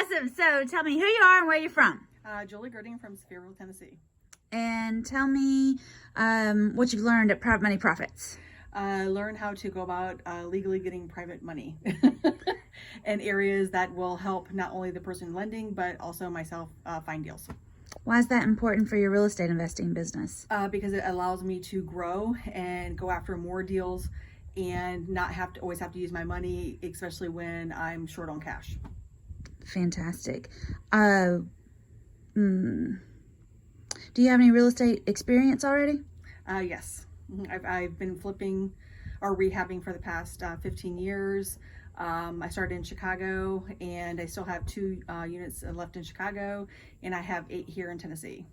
Awesome. So tell me who you are and where you're from. Julie Gatlinburg from Fairville, Tennessee. And tell me what you've learned at Private Money Profits. Learn how to go about legally getting private money in areas that will help not only the person lending, but also myself find deals. Why is that important for your real estate investing business? Because it allows me to grow and go after more deals and not have to always have to use my money, especially when I'm short on cash. Fantastic. Do you have any real estate experience already? Yes. I've been flipping or rehabbing for the past 15 years. I started in Chicago, and I still have 2 units left in Chicago, and I have 8 here in Tennessee.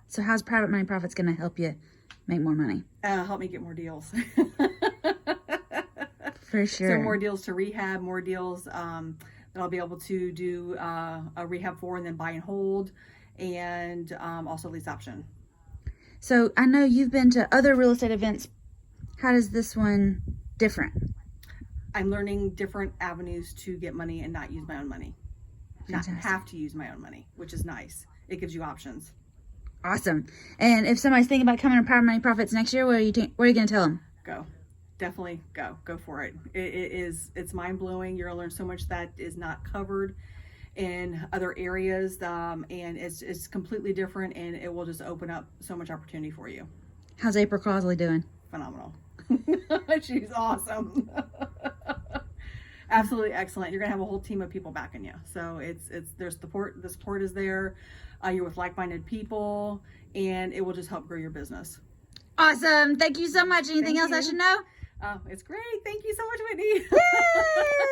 So how's Private Money Profits going to help you make more money? Help me get more deals. For sure. So more deals to rehab, more deals that I'll be able to do a rehab for and then buy and hold, and also lease option. So I know you've been to other real estate events. How does this one different? I'm learning different avenues to get money and not use my own money. Fantastic. Not have to use my own money, which is nice. It gives you options. Awesome. And if somebody's thinking about coming to Private Money Profits next year, what are you going to tell them? Go. Definitely go. Go for it. It's mind-blowing. You're going to learn so much that is not covered in other areas, and it's completely different, and it will just open up so much opportunity for you. How's April Crossley doing? Phenomenal. She's awesome. Absolutely excellent. You're gonna have a whole team of people backing you. So there's support. The support is there. You're with like-minded people, and it will just help grow your business. Awesome. Thank you so much. Anything else I should know? It's great. Thank you so much, Whitney. Yay!